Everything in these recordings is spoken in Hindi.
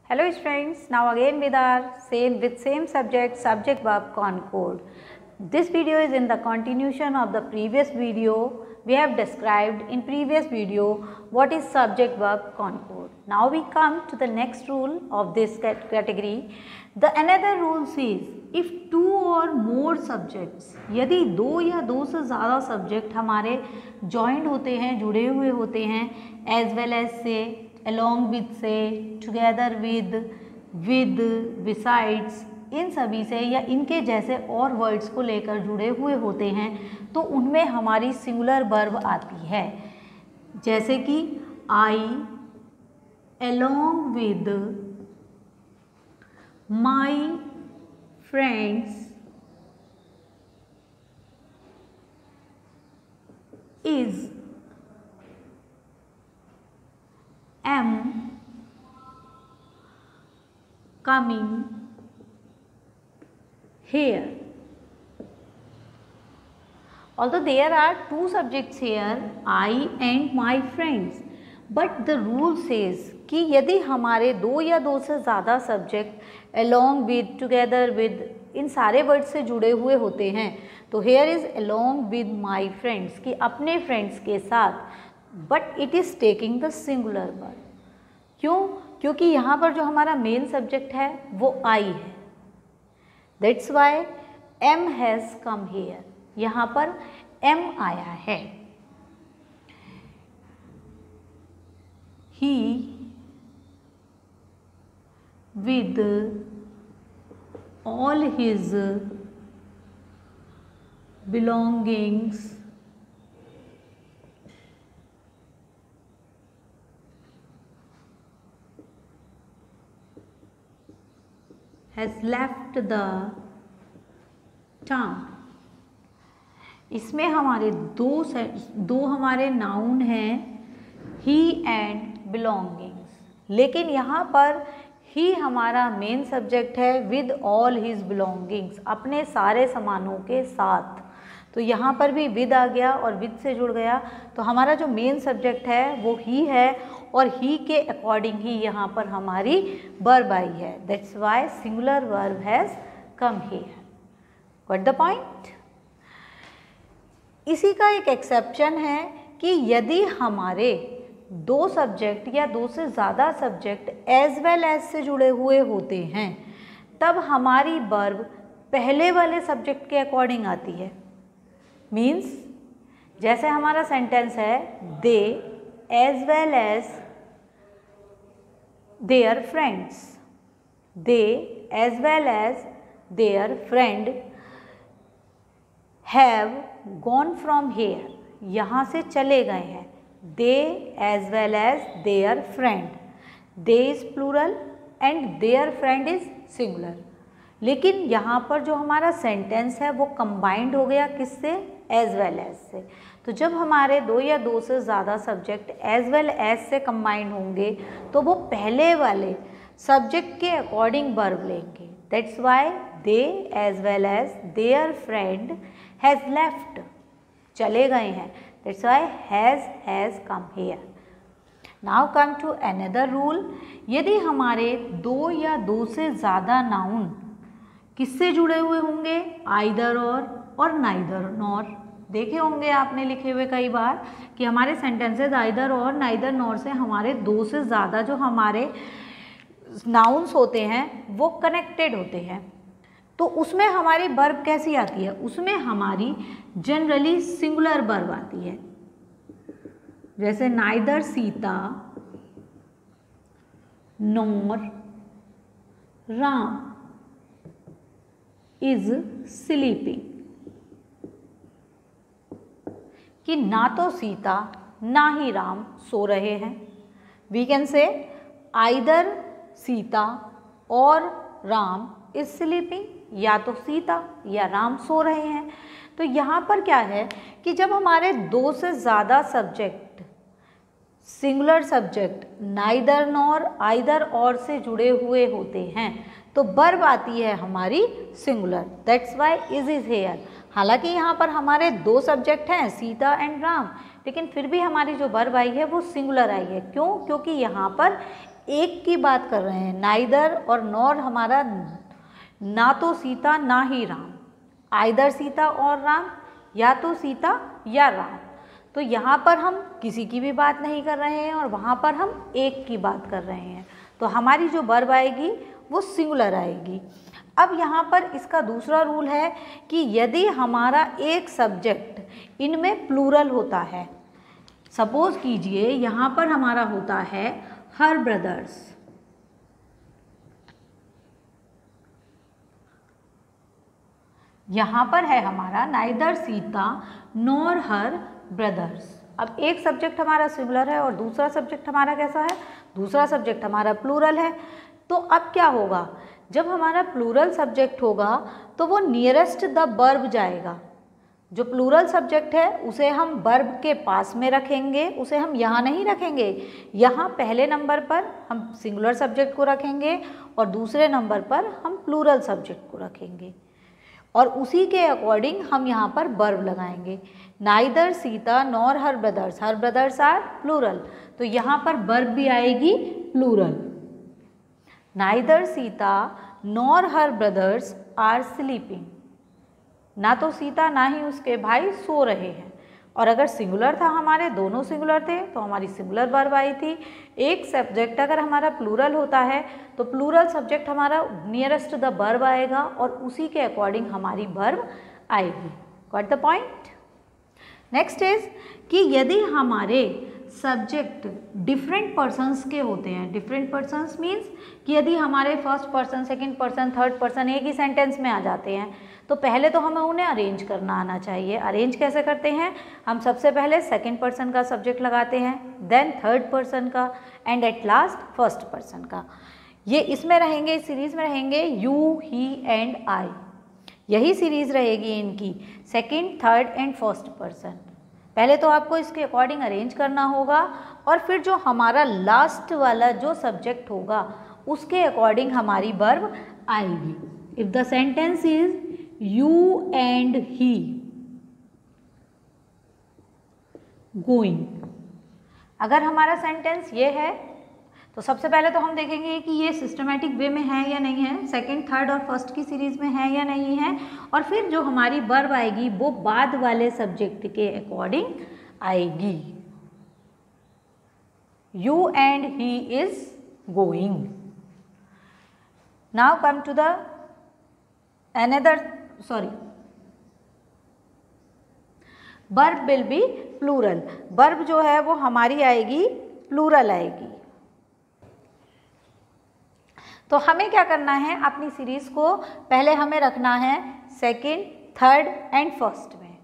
Hello students, now again with our same subject verb concord. This video is in the continuation of the previous video. We have described in previous video what is subject verb concord. Now we come to the next rule of this category. The another rule says if two or more subjects, यदि दो या दो से ज़्यादा सब्जेक्ट हमारे joined होते हैं, जुड़े हुए होते हैं, as well as से, along with से, together with, besides, इन सभी से या इनके जैसे और वर्ड्स को लेकर जुड़े हुए होते हैं तो उनमें हमारी सिंगुलर वर्ब आती है। जैसे कि I along with my friends is am coming here. Although there are two subjects here, I and my friends, but the rule says कि यदि हमारे दो या दो से ज़्यादा subject along with, together with इन सारे वर्ड से जुड़े हुए होते हैं तो here is along with my friends कि अपने फ्रेंड्स के साथ, but it is taking the singular verb. क्यों? क्योंकि यहाँ पर जो हमारा मेन सब्जेक्ट है वो I है. That's why M has come here. यहाँ पर M आया है. He with all his belongings has left the town. इसमें हमारे दो हमारे नाउन हैं he and belongings, लेकिन यहाँ पर ही हमारा मेन सब्जेक्ट है with all his belongings, अपने सारे सामानों के साथ. तो यहाँ पर भी with आ गया और with से जुड़ गया तो हमारा जो मेन सब्जेक्ट है वो ही है और ही के अकॉर्डिंग ही यहाँ पर हमारी वर्ब आई है. That's why singular verb has come here. Got the point? इसी का एक एक्सेप्शन है कि यदि हमारे दो सब्जेक्ट या दो से ज़्यादा सब्जेक्ट एज वेल एज से जुड़े हुए होते हैं तब हमारी वर्ब पहले वाले सब्जेक्ट के अकॉर्डिंग आती है. मीन्स जैसे हमारा सेंटेंस है they as well as their friends, they as well as their friend have gone from here, यहाँ से चले गए हैं. They as well as their friend, they is plural and their friend is singular. लेकिन यहाँ पर जो हमारा सेंटेंस है वो कंबाइंड हो गया किससे? एज वेल एज से. तो जब हमारे दो या दो से ज़्यादा सब्जेक्ट एज वेल एज से कंबाइंड होंगे तो वो पहले वाले सब्जेक्ट के अकॉर्डिंग वर्ब लेंगे. That's why they as well as their friend has left, चले गए हैं. That's why has come here. Now come to another rule. यदि हमारे दो या दो से ज़्यादा नाउन किससे जुड़े हुए होंगे? आइदर और नाइदर नॉर. देखे होंगे आपने लिखे हुए कई बार कि हमारे सेंटेंसेस आइदर और नाइदर नॉर से हमारे दो से ज़्यादा जो हमारे नाउन्स होते हैं वो कनेक्टेड होते हैं. तो उसमें हमारी वर्ब कैसी आती है? उसमें हमारी जनरली सिंगुलर वर्ब आती है. जैसे neither Sita nor Ram is sleeping, कि ना तो सीता ना ही राम सो रहे हैं. We can say either Sita और राम इज स्लीपिंग, या तो सीता या राम सो रहे हैं. तो यहाँ पर क्या है कि जब हमारे दो से ज़्यादा subject singular subject neither nor either और से जुड़े हुए होते हैं तो वर्ब आती है हमारी singular. That's why is here. हालांकि यहाँ पर हमारे दो सब्जेक्ट हैं सीता एंड राम, लेकिन फिर भी हमारी जो वर्ब आई है वो सिंगुलर आई है. क्यों? क्योंकि यहाँ पर एक की बात कर रहे हैं, नाइदर और नॉर हमारा ना तो सीता ना ही राम, आइदर सीता और राम, या तो सीता या राम। तो यहाँ पर हम किसी की भी बात नहीं कर रहे हैं और वहाँ पर हम एक की बात कर रहे हैं, तो हमारी जो वर्ब आएगी वो सिंगुलर आएगी। अब यहाँ पर इसका दूसरा रूल है कि यदि हमारा एक सब्जेक्ट इनमें प्लूरल होता है, सपोज कीजिए यहाँ पर हमारा होता है हर ब्रदर्स, यहाँ पर है हमारा neither Sita nor her brothers. अब एक सब्जेक्ट हमारा सिंगुलर है और दूसरा सब्जेक्ट हमारा कैसा है, दूसरा सब्जेक्ट हमारा प्लूरल है। तो अब क्या होगा, जब हमारा प्लूरल सब्जेक्ट होगा तो वो नियरेस्ट द वर्ब जाएगा। जो प्लूरल सब्जेक्ट है उसे हम वर्ब के पास में रखेंगे, उसे हम यहाँ नहीं रखेंगे। यहाँ पहले नंबर पर हम सिंगुलर सब्जेक्ट को रखेंगे और दूसरे नंबर पर हम प्लूरल सब्जेक्ट को रखेंगे और उसी के अकॉर्डिंग हम यहाँ पर वर्ब लगाएंगे। Neither Sita nor her brothers are plural, तो यहाँ पर वर्ब भी आएगी plural. Neither Sita nor her brothers are sleeping, ना तो सीता ना ही उसके भाई सो रहे हैं। और अगर सिंगुलर था, हमारे दोनों सिंगुलर थे, तो हमारी सिंगुलर वर्ब आई थी। एक सब्जेक्ट अगर हमारा प्लूरल होता है तो प्लूरल सब्जेक्ट हमारा नियरेस्ट द वर्ब आएगा और उसी के अकॉर्डिंग हमारी वर्ब आएगी। Got the point. Next is कि यदि हमारे सब्जेक्ट डिफरेंट पर्सन्स के होते हैं, डिफरेंट पर्सन्स मीन्स कि यदि हमारे first person, second person, third person एक ही सेंटेंस में आ जाते हैं, तो पहले तो हमें उन्हें अरेंज करना आना चाहिए। अरेंज कैसे करते हैं, हम सबसे पहले सेकंड पर्सन का सब्जेक्ट लगाते हैं, देन थर्ड पर्सन का and at last first person का। ये इसमें रहेंगे, इस सीरीज़ में रहेंगे यू, ही एंड आई। यही सीरीज़ रहेगी इनकी, second, third and first person. पहले तो आपको इसके अकॉर्डिंग अरेंज करना होगा और फिर जो हमारा लास्ट वाला जो सब्जेक्ट होगा उसके अकॉर्डिंग हमारी वर्ब आएगी। If the sentence is you and he going, अगर हमारा सेंटेंस ये है तो सबसे पहले तो हम देखेंगे कि ये सिस्टमेटिक वे में है या नहीं है, सेकंड, थर्ड और फर्स्ट की सीरीज़ में है या नहीं है, और फिर जो हमारी वर्ब आएगी वो बाद वाले सब्जेक्ट के अकॉर्डिंग आएगी। You and he is going. Now come to the verb will be plural. Verb जो है वो हमारी आएगी प्लूरल आएगी। तो हमें क्या करना है, अपनी सीरीज़ को पहले हमें रखना है सेकंड, थर्ड एंड फर्स्ट में,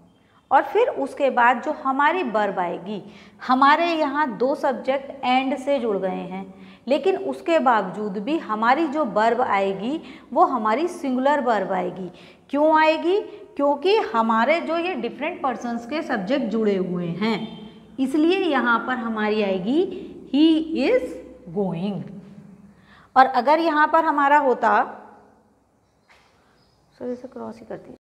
और फिर उसके बाद जो हमारी वर्ब आएगी, हमारे यहाँ दो सब्जेक्ट एंड से जुड़ गए हैं, लेकिन उसके बावजूद भी हमारी जो वर्ब आएगी वो हमारी सिंगुलर वर्ब आएगी। क्यों आएगी, क्योंकि हमारे जो ये डिफरेंट पर्सन्स के सब्जेक्ट जुड़े हुए हैं, इसलिए यहाँ पर हमारी आएगी ही इज़ गोइंग। और अगर यहाँ पर हमारा होता, सर इसे क्रॉस ही करती